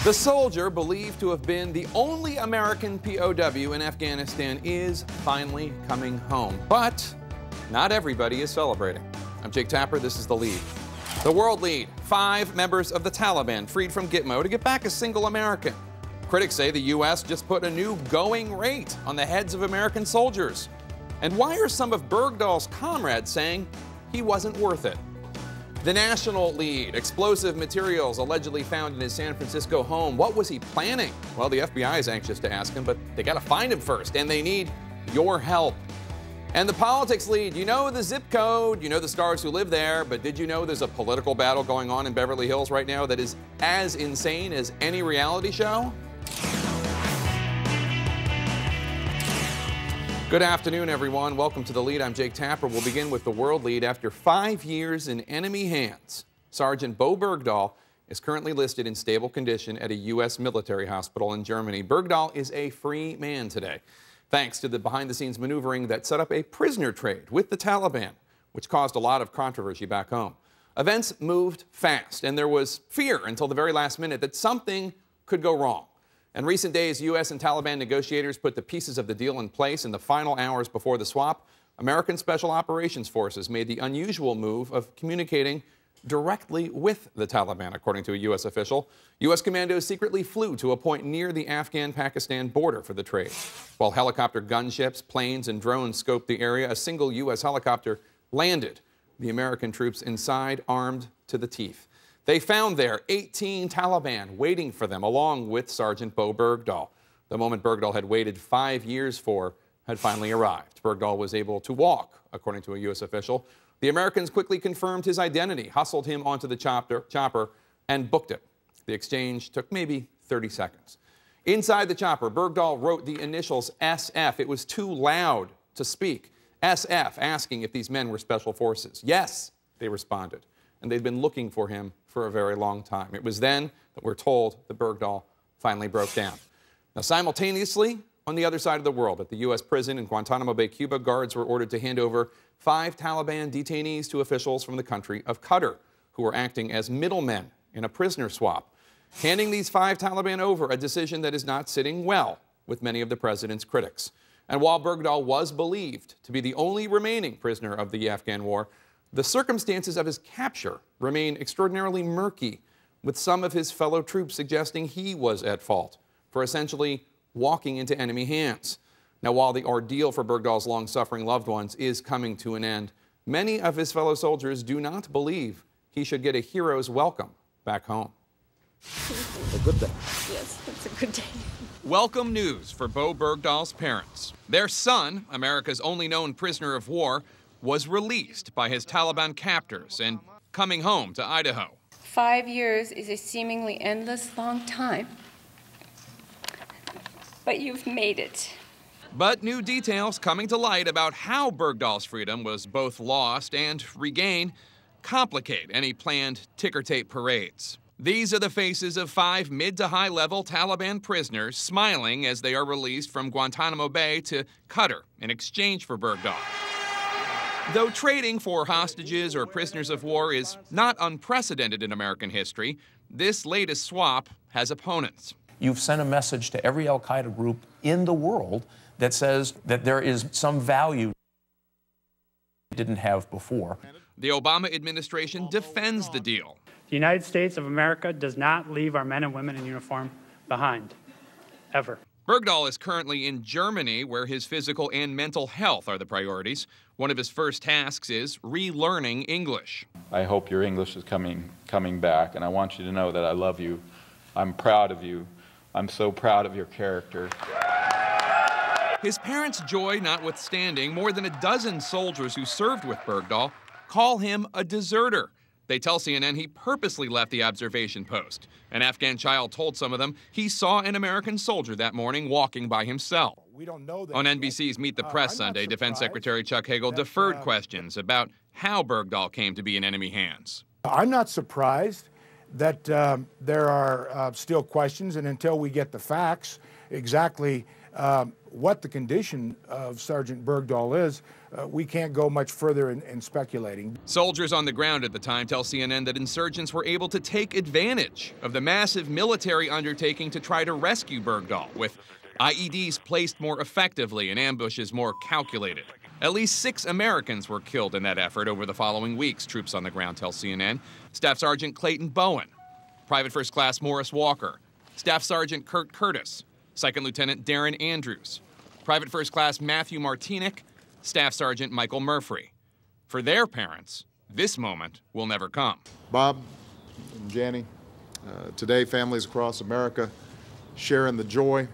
The soldier, believed to have been the only American POW in Afghanistan, is finally coming home. But not everybody is celebrating. I'm Jake Tapper. This is The Lead. The world lead. 5 members of the Taliban freed from Gitmo to get back a single American. Critics say the U.S. just put a new going rate on the heads of American soldiers. And why are some of Bergdahl's comrades saying he wasn't worth it? The national lead. Explosive materials allegedly found in his San Francisco home. What was he planning? Well, the FBI is anxious to ask him, but they got to find him first, and they need your help. And the politics lead. You know the zip code, you know the stars who live there, but did you know there's a political battle going on in Beverly Hills right now that is as insane as any reality show? Good afternoon, everyone. Welcome to The Lead. I'm Jake Tapper. We'll begin with the world lead. After 5 years in enemy hands, Sergeant Bo Bergdahl is currently listed in stable condition at a U.S. military hospital in Germany. Bergdahl is a free man today, thanks to the behind-the-scenes maneuvering that set up a prisoner trade with the Taliban, which caused a lot of controversy back home. Events moved fast, and there was fear until the very last minute that something could go wrong. In recent days, U.S. and Taliban negotiators put the pieces of the deal in place. In the final hours before the swap, American Special Operations Forces made the unusual move of communicating directly with the Taliban, according to a U.S. official. U.S. commandos secretly flew to a point near the Afghan-Pakistan border for the trade. While helicopter gunships, planes, and drones scoped the area, a single U.S. helicopter landed. The American troops inside, armed to the teeth. They found there 18 Taliban waiting for them, along with Sergeant Bo Bergdahl. The moment Bergdahl had waited 5 years for had finally arrived. Bergdahl was able to walk, according to a U.S. official. The Americans quickly confirmed his identity, hustled him onto the chopper, and booked it. The exchange took maybe 30 seconds. Inside the chopper, Bergdahl wrote the initials SF. It was too loud to speak. SF, asking if these men were special forces. Yes, they responded. And they'd been looking for him for a very long time. It was then that we're told that Bergdahl finally broke down. Now, simultaneously, on the other side of the world, at the U.S. prison in Guantanamo Bay, Cuba, guards were ordered to hand over 5 Taliban detainees to officials from the country of Qatar, who were acting as middlemen in a prisoner swap. Handing these 5 Taliban over, a decision that is not sitting well with many of the president's critics. And while Bergdahl was believed to be the only remaining prisoner of the Afghan war, the circumstances of his capture remain extraordinarily murky, with some of his fellow troops suggesting he was at fault for essentially walking into enemy hands. Now, while the ordeal for Bergdahl's long-suffering loved ones is coming to an end, many of his fellow soldiers do not believe he should get a hero's welcome back home. A good day. Yes, it's a good day. Welcome news for Bo Bergdahl's parents. Their son, America's only known prisoner of war, was released by his Taliban captors and coming home to Idaho. 5 years is a seemingly endless long time, but you've made it. But new details coming to light about how Bergdahl's freedom was both lost and regained complicate any planned ticker tape parades. These are the faces of 5 mid to high level Taliban prisoners smiling as they are released from Guantanamo Bay to Qatar in exchange for Bergdahl. Though trading for hostages or prisoners of war is not unprecedented in American history, this latest swap has opponents. You've sent a message to every al-Qaeda group in the world that says that there is some value they didn't have before. The Obama administration defends the deal. The United States of America does not leave our men and women in uniform behind, ever. Bergdahl is currently in Germany, where his physical and mental health are the priorities. One of his first tasks is relearning English. I hope your English is coming back, and I want you to know that I love you. I'm proud of you. I'm so proud of your character. His parents' joy notwithstanding, more than a dozen soldiers who served with Bergdahl call him a deserter. They tell CNN he purposely left the observation post. An Afghan child told some of them he saw an American soldier that morning walking by himself. On NBC's Meet the Press Sunday, Defense Secretary Chuck Hagel deferred questions about how Bergdahl came to be in enemy hands. I'm not surprised that there are still questions, and until we get the facts exactly what the condition of Sergeant Bergdahl is, we can't go much further in speculating. Soldiers on the ground at the time tell CNN that insurgents were able to take advantage of the massive military undertaking to try to rescue Bergdahl, with IEDs placed more effectively and ambushes more calculated. At least 6 Americans were killed in that effort over the following weeks, troops on the ground tell CNN. Staff Sergeant Clayton Bowen, Private First Class Morris Walker, Staff Sergeant Kurt Curtis, Second Lieutenant Darren Andrews, Private First Class Matthew Martinick, Staff Sergeant Michael Murphy. For their parents, this moment will never come. Bob and Janny, today families across America sharing the joy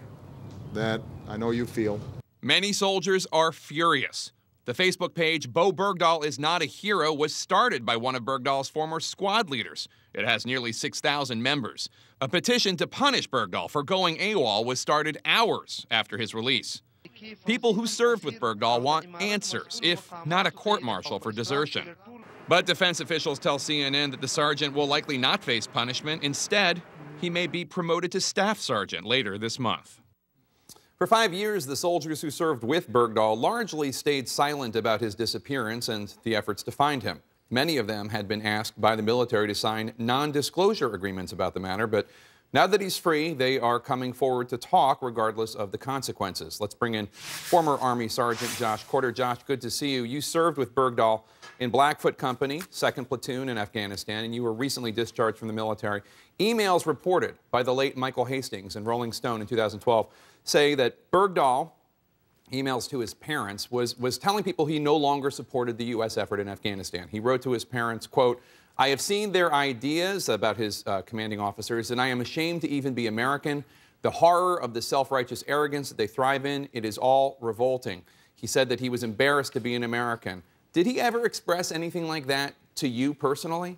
that I know you feel. Many soldiers are furious. The Facebook page, Bo Bergdahl is Not a Hero, was started by one of Bergdahl's former squad leaders. It has nearly 6,000 members. A petition to punish Bergdahl for going AWOL was started hours after his release. People who served with Bergdahl want answers, if not a court-martial for desertion. But defense officials tell CNN that the sergeant will likely not face punishment. Instead, he may be promoted to staff sergeant later this month. For 5 years, the soldiers who served with Bergdahl largely stayed silent about his disappearance and the efforts to find him. Many of them had been asked by the military to sign non-disclosure agreements about the matter, but now that he's free, they are coming forward to talk regardless of the consequences. Let's bring in former Army Sergeant Josh Corder. Josh, good to see you. You served with Bergdahl in Blackfoot Company, 2nd Platoon in Afghanistan, and you were recently discharged from the military. Emails reported by the late Michael Hastings in Rolling Stone in 2012 say that Bergdahl, emails to his parents, was telling people he no longer supported the U.S. effort in Afghanistan. He wrote to his parents, quote, "I have seen their ideas about his commanding officers, and I am ashamed to even be American. The horror of the self-righteous arrogance that they thrive in, it is all revolting." He said that he was embarrassed to be an American. Did he ever express anything like that to you personally?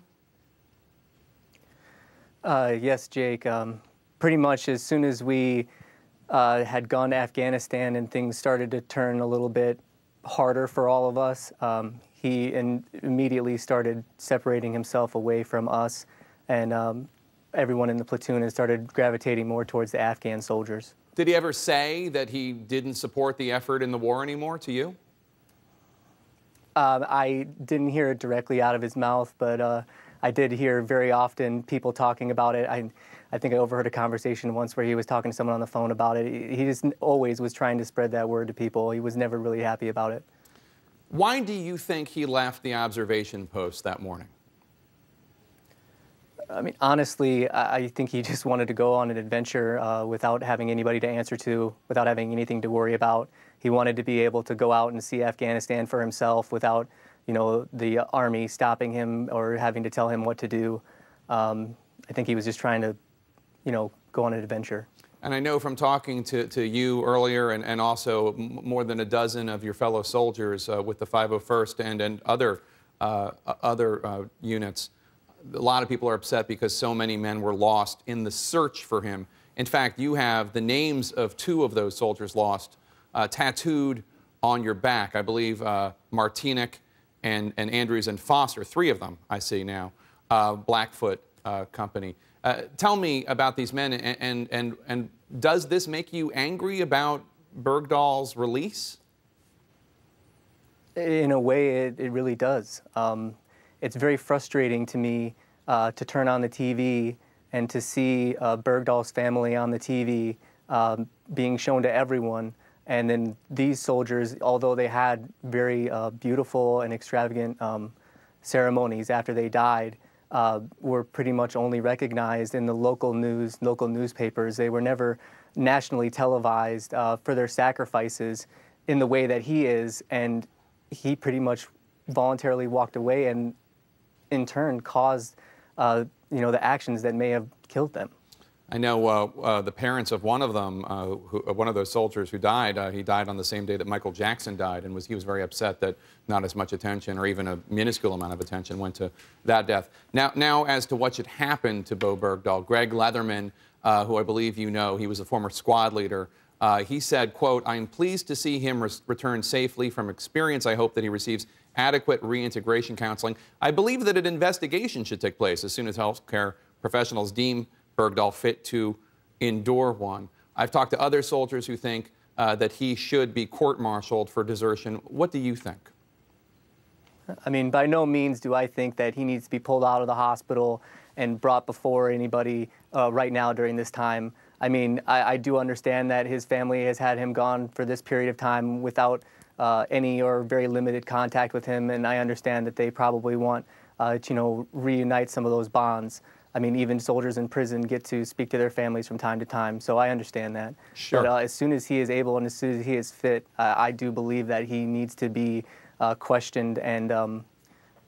Yes, Jake. Pretty much as soon as we had gone to Afghanistan and things started to turn a little bit harder for all of us, he immediately started separating himself away from us, and everyone in the platoon had started gravitating more towards the Afghan soldiers. Did he ever say that he didn't support the effort in the war anymore to you? I didn't hear it directly out of his mouth, but I did hear very often people talking about it. I think I overheard a conversation once where he was talking to someone on the phone about it. He just always was trying to spread that word to people. He was never really happy about it. Why do you think he left the observation post that morning? I mean, honestly, I think he just wanted to go on an adventure without having anybody to answer to, without having anything to worry about. He wanted to be able to go out and see Afghanistan for himself without, you know, the Army stopping him or having to tell him what to do. I think he was just trying to, you know, go on an adventure. And I know from talking to you earlier and also more than a dozen of your fellow soldiers with the 501st and other units, a lot of people are upset because so many men were lost in the search for him. In fact, you have the names of 2 of those soldiers lost tattooed on your back. I believe Martinick and Andrews and Foster, 3 of them I see now, Blackfoot Company. Tell me about these men, and does this make you angry about Bergdahl's release? In a way, it really does. It's very frustrating to me to turn on the TV and to see Bergdahl's family on the TV being shown to everyone. And then these soldiers, although they had very beautiful and extravagant ceremonies after they died, were pretty much only recognized in the local news, local newspapers. They were never nationally televised for their sacrifices in the way that he is. And he pretty much voluntarily walked away and in turn caused you know, the actions that may have killed them. I know the parents of one of them, one of those soldiers who died, he died on the same day that Michael Jackson died, and he was very upset that not as much attention or even a minuscule amount of attention went to that death. Now as to what should happen to Bo Bergdahl, Greg Leatherman, who I believe you know, he was a former squad leader, he said, quote, "I am pleased to see him return safely. From experience, I hope that he receives adequate reintegration counseling. I believe that an investigation should take place as soon as healthcare professionals deem Bergdahl fit to endure one." I've talked to other soldiers who think that he should be court-martialed for desertion. What do you think? I mean, by no means do I think that he needs to be pulled out of the hospital and brought before anybody right now during this time. I mean, I do understand that his family has had him gone for this period of time without any or very limited contact with him, and I understand that they probably want to, reunite some of those bonds. I mean, even soldiers in prison get to speak to their families from time to time, so I understand that. Sure. But as soon as he is able and as soon as he is fit, I do believe that he needs to be questioned and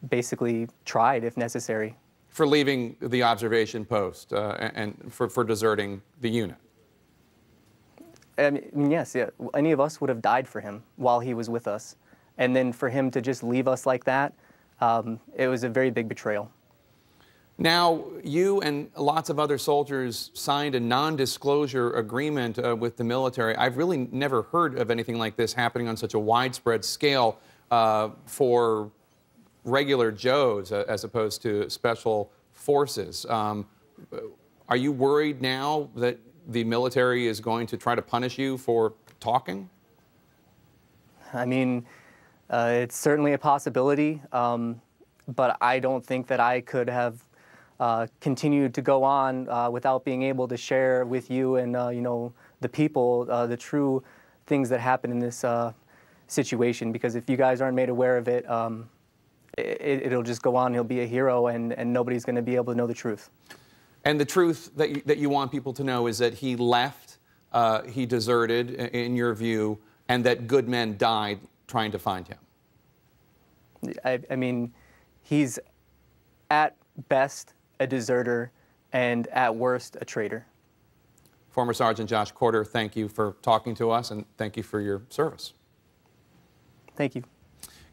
basically tried if necessary. For leaving the observation post and for deserting the unit. I mean, yes, yeah. Any of us would have died for him while he was with us. And then for him to just leave us like that, it was a very big betrayal. Now, you and lots of other soldiers signed a non-disclosure agreement with the military. I've really never heard of anything like this happening on such a widespread scale for regular Joes as opposed to special forces. Are you worried now that the military is going to try to punish you for talking? I mean, it's certainly a possibility, but I don't think that I could have continued to go on without being able to share with you and the people the true things that happen in this situation. Because if you guys aren't made aware of it, it'll just go on. He'll be a hero, and nobody's going to be able to know the truth. And the truth that you want people to know is that he left, he deserted, in your view, and that good men died trying to find him. I mean, he's at best a deserter and at worst a traitor. Former Sergeant Josh Corder, thank you for talking to us, and thank you for your service. Thank you.